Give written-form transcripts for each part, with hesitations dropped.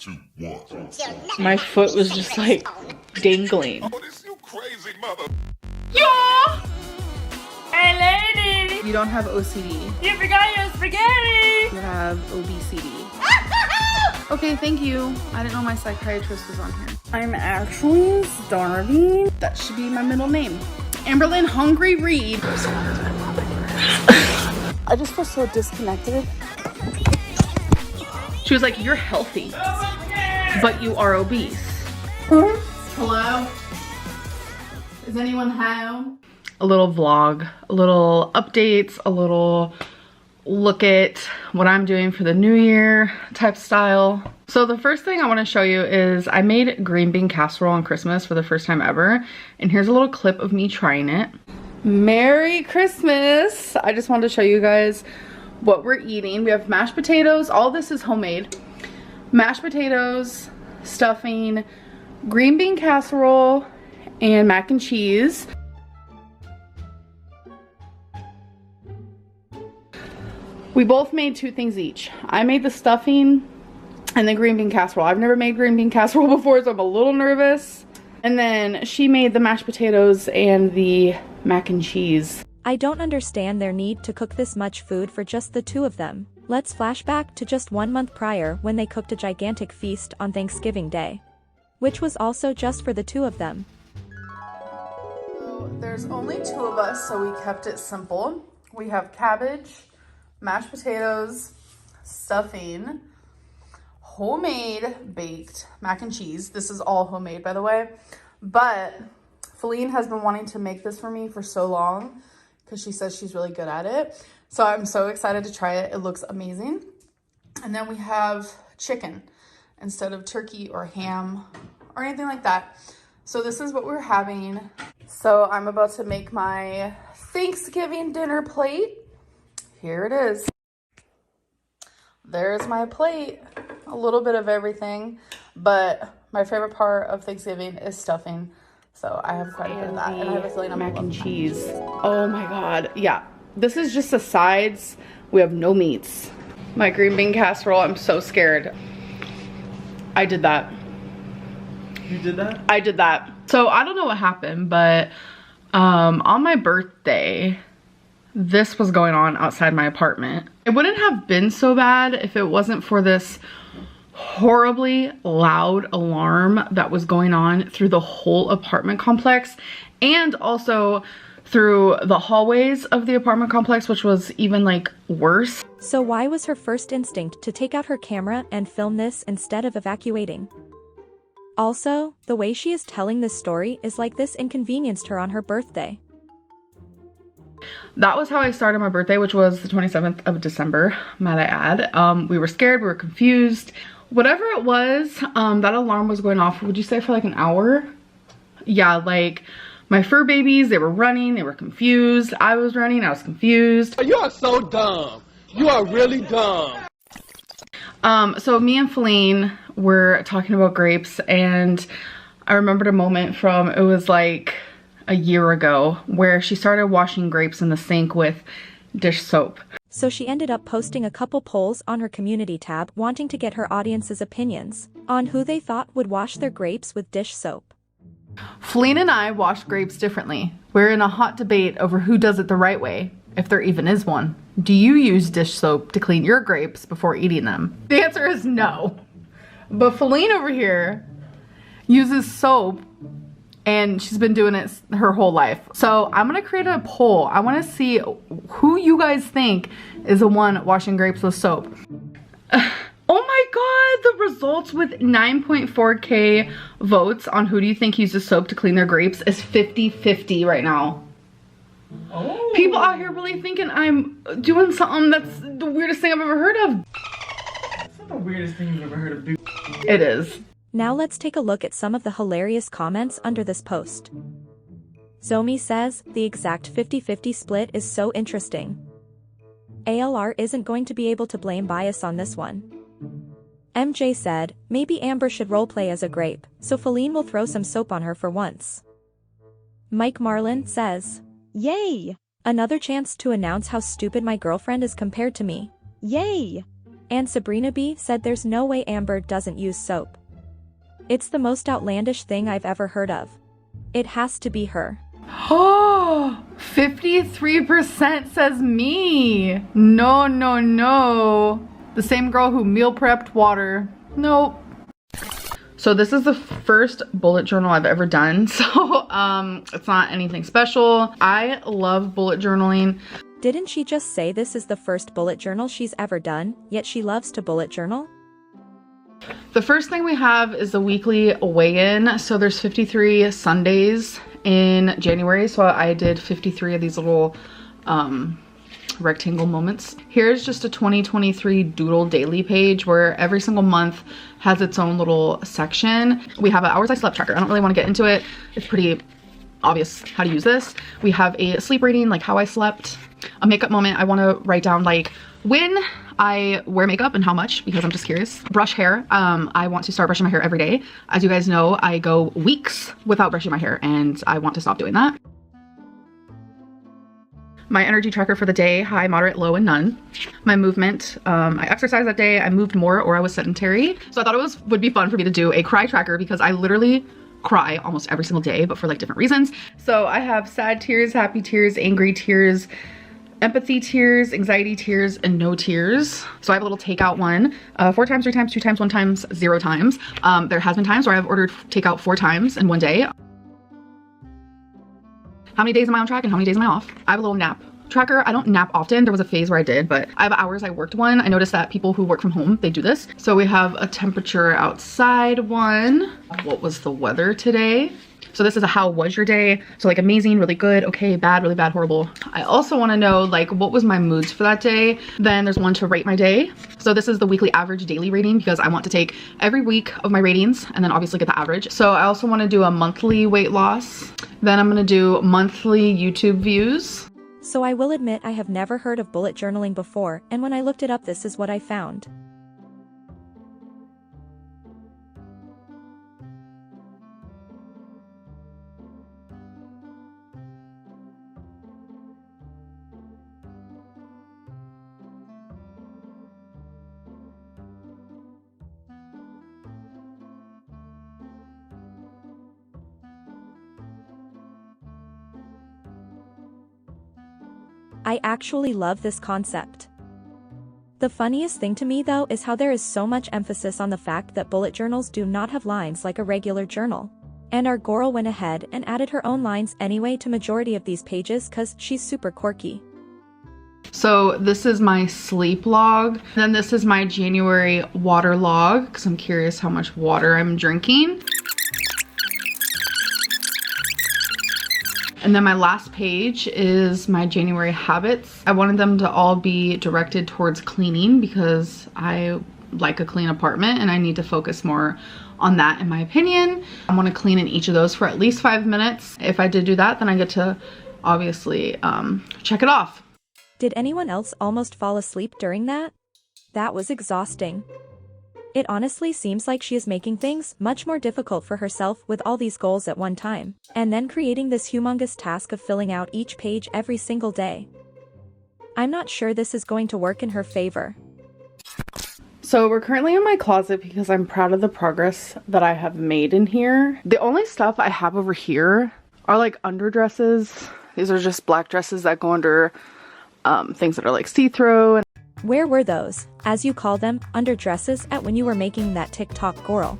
2, 1. My foot was just like dangling. Oh, this you crazy mother. Yeah! Hey lady! You don't have OCD. You forgot your spaghetti! You have obesity. Okay, thank you. I didn't know my psychiatrist was on here. I'm actually starving. That should be my middle name. Amberlynn Hungry Reed. I just feel so disconnected. She was like, you're healthy, but you are obese. Hello? Is anyone home? A little vlog, a little updates, a little look at what I'm doing for the new year type style. So the first thing I want to show you is I made green bean casserole on Christmas for the first time ever. And here's a little clip of me trying it. Merry Christmas! I just wanted to show you guys what we're eating. We have mashed potatoes. All this is homemade. Mashed potatoes, stuffing, green bean casserole, and mac and cheese. We both made 2 things each. I made the stuffing and the green bean casserole. I've never made green bean casserole before, so I'm a little nervous. And then she made the mashed potatoes and the mac and cheese. I don't understand their need to cook this much food for just the 2 of them. Let's flash back to just 1 month prior when they cooked a gigantic feast on Thanksgiving Day, which was also just for the 2 of them. So there's only 2 of us, so we kept it simple. We have cabbage, mashed potatoes, stuffing, homemade baked mac and cheese. This is all homemade, by the way. But Feline has been wanting to make this for me for so long because she says she's really good at it. So I'm so excited to try it. It looks amazing. And then we have chicken instead of turkey or ham or anything like that. So this is what we're having. So I'm about to make my Thanksgiving dinner plate. Here it is. There's my plate. A little bit of everything, but my favorite part of Thanksgiving is stuffing. So I have quite a bit of that, and I have a feeling I'm mac gonna and love cheese. Oh my god, yeah. This is just the sides. We have no meats. My green bean casserole, I'm so scared. I did that. You did that? I did that. So I don't know what happened, but on my birthday, this was going on outside my apartment. It wouldn't have been so bad if it wasn't for this horribly loud alarm that was going on through the whole apartment complex and also through the hallways of the apartment complex, which was even like worse. So why was her first instinct to take out her camera and film this instead of evacuating? Also, the way she is telling this story is like this inconvenienced her on her birthday. That was how I started my birthday, which was the 27th of December, might I add. We were scared, we were confused. Whatever it was, that alarm was going off, would you say for like an hour? Yeah, like my fur babies, they were running, they were confused. I was running, I was confused. You are so dumb. You are really dumb. So me and Feline were talking about grapes, and I remembered a moment from, it was like a year ago, where she started washing grapes in the sink with dish soap. So she ended up posting a couple polls on her community tab wanting to get her audience's opinions on who they thought would wash their grapes with dish soap. Feline and I wash grapes differently. We're in a hot debate over who does it the right way, if there even is one. Do you use dish soap to clean your grapes before eating them? The answer is no. But Feline over here uses soap, and she's been doing it her whole life. So I'm gonna create a poll. I wanna see who you guys think is the one washing grapes with soap. Oh my god, the results with 9.4K votes on who do you think uses soap to clean their grapes is 50-50 right now. Oh. People out here really thinking I'm doing something that's the weirdest thing I've ever heard of. It's not the weirdest thing you've ever heard of, dude. It is. Now let's take a look at some of the hilarious comments under this post. Zomi says, the exact 50-50 split is so interesting. ALR isn't going to be able to blame bias on this one. MJ said, maybe Amber should roleplay as a grape, so Feline will throw some soap on her for once. Mike Marlin says, yay! Another chance to announce how stupid my girlfriend is compared to me. Yay! And Sabrina B said there's no way Amber doesn't use soap. It's the most outlandish thing I've ever heard of. It has to be her. Oh, 53% says me. No, no, no. The same girl who meal prepped water. Nope. So this is the first bullet journal I've ever done. So it's not anything special. I love bullet journaling. Didn't she just say this is the first bullet journal she's ever done, yet she loves to bullet journal? The first thing we have is the weekly weigh-in. So there's 53 Sundays in January. So I did 53 of these little rectangle moments. Here's just a 2023 doodle daily page where every single month has its own little section. We have an hours I slept tracker. I don't really want to get into it. It's pretty obvious how to use this. We have a sleep rating, like how I slept. A makeup moment, I want to write down like when I wear makeup and how much, because I'm just curious. Brush hair, I want to start brushing my hair every day. As you guys know, I go weeks without brushing my hair and I want to stop doing that. My energy tracker for the day, high, moderate, low, and none. My movement, I exercised that day, I moved more or I was sedentary. So I thought it would be fun for me to do a cry tracker because I literally cry almost every single day, but for like different reasons. So I have sad tears, happy tears, angry tears, empathy tears, anxiety tears, and no tears. So I have a little takeout one, 4 times, 3 times, 2 times, 1 times, 0 times. There has been times where I've ordered takeout 4 times in one day. How many days am I on track and how many days am I off? I have a little nap tracker. I don't nap often. There was a phase where I did, but I have hours I worked one. I noticed that people who work from home, they do this. So we have a temperature outside one. What was the weather today? So this is a how was your day? So like amazing, really good, okay, bad, really bad, horrible. I also want to know like what was my moods for that day. Then there's one to rate my day. So this is the weekly average daily rating because I want to take every week of my ratings and then obviously get the average. So I also want to do a monthly weight loss. Then I'm going to do monthly YouTube views. So I will admit I have never heard of bullet journaling before, and when I looked it up, this is what I found. I actually love this concept. The funniest thing to me though is how there is so much emphasis on the fact that bullet journals do not have lines like a regular journal. And our girl went ahead and added her own lines anyway to majority of these pages cause she's super quirky. So this is my sleep log. Then this is my January water log because I'm curious how much water I'm drinking. And then my last page is my January habits. I wanted them to all be directed towards cleaning because I like a clean apartment and I need to focus more on that in my opinion. I want to clean in each of those for at least 5 minutes. If I did do that, then I get to obviously check it off. Did anyone else almost fall asleep during that? That was exhausting. It honestly seems like she is making things much more difficult for herself with all these goals at one time, and then creating this humongous task of filling out each page every single day. I'm not sure this is going to work in her favor. So we're currently in my closet because I'm proud of the progress that I have made in here. The only stuff I have over here are like underdresses. These are just black dresses that go under things that are like see-through. Where were those, as you call them, underdresses at when you were making that TikTok girl?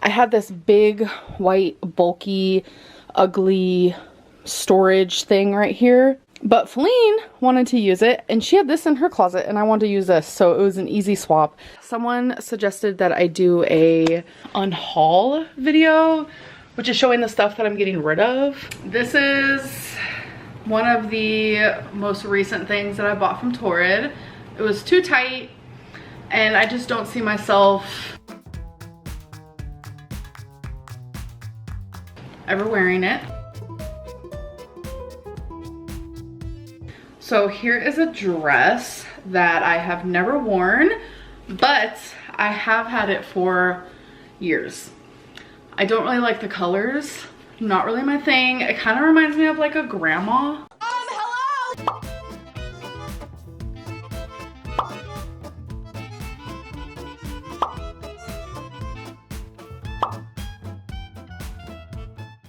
I had this big, white, bulky, ugly storage thing right here. But Feline wanted to use it and she had this in her closet and I wanted to use this, so it was an easy swap. Someone suggested that I do a unhaul video, which is showing the stuff that I'm getting rid of. This is one of the most recent things that I bought from Torrid. It was too tight and I just don't see myself ever wearing it. So here is a dress that I have never worn, but I have had it for years. I don't really like the colors. Not really my thing. It kind of reminds me of like a grandma. Hello!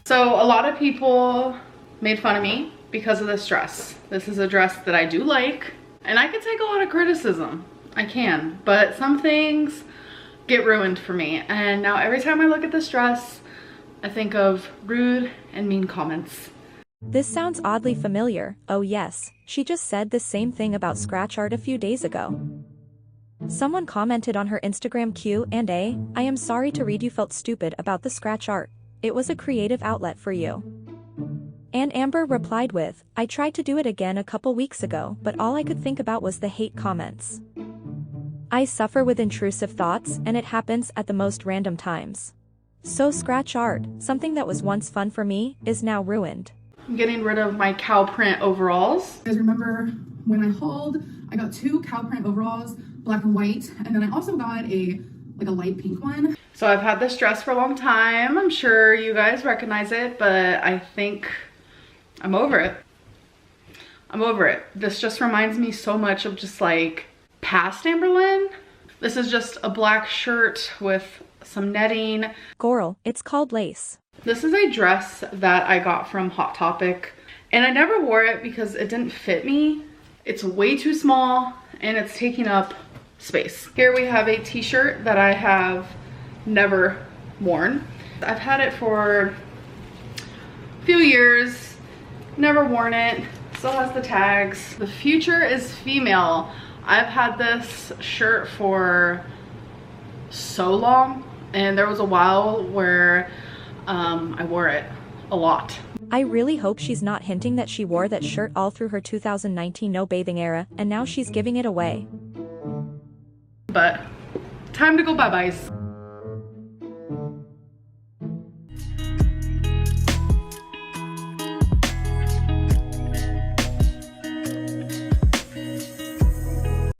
So a lot of people made fun of me because of this dress. This is a dress that I do like, and I can take a lot of criticism. I can, but some things get ruined for me. And now every time I look at this dress, I think of rude and mean comments. This sounds oddly familiar. Oh yes, she just said the same thing about scratch art a few days ago. Someone commented on her Instagram Q&A, "I am sorry to read you felt stupid about the scratch art. It was a creative outlet for you." And Amber replied with, "I tried to do it again a couple weeks ago, but all I could think about was the hate comments. I suffer with intrusive thoughts, and it happens at the most random times. So scratch art, something that was once fun for me, is now ruined." I'm getting rid of my cow print overalls. You guys remember when I hauled, I got 2 cow print overalls, black and white, and then I also got a light pink one. So I've had this dress for a long time. I'm sure you guys recognize it, but I think I'm over it. I'm over it. This just reminds me so much of just like past Amberlynn. This is just a black shirt with some netting. Girl, it's called lace. This is a dress that I got from Hot Topic, and I never wore it because it didn't fit me. It's way too small and it's taking up space. Here we have a t-shirt that I have never worn. I've had it for a few years, never worn it, still has the tags. The future is female. I've had this shirt for so long, and there was a while where I wore it a lot. I really hope she's not hinting that she wore that shirt all through her 2019 no bathing era, and now she's giving it away. But time to go bye-byes.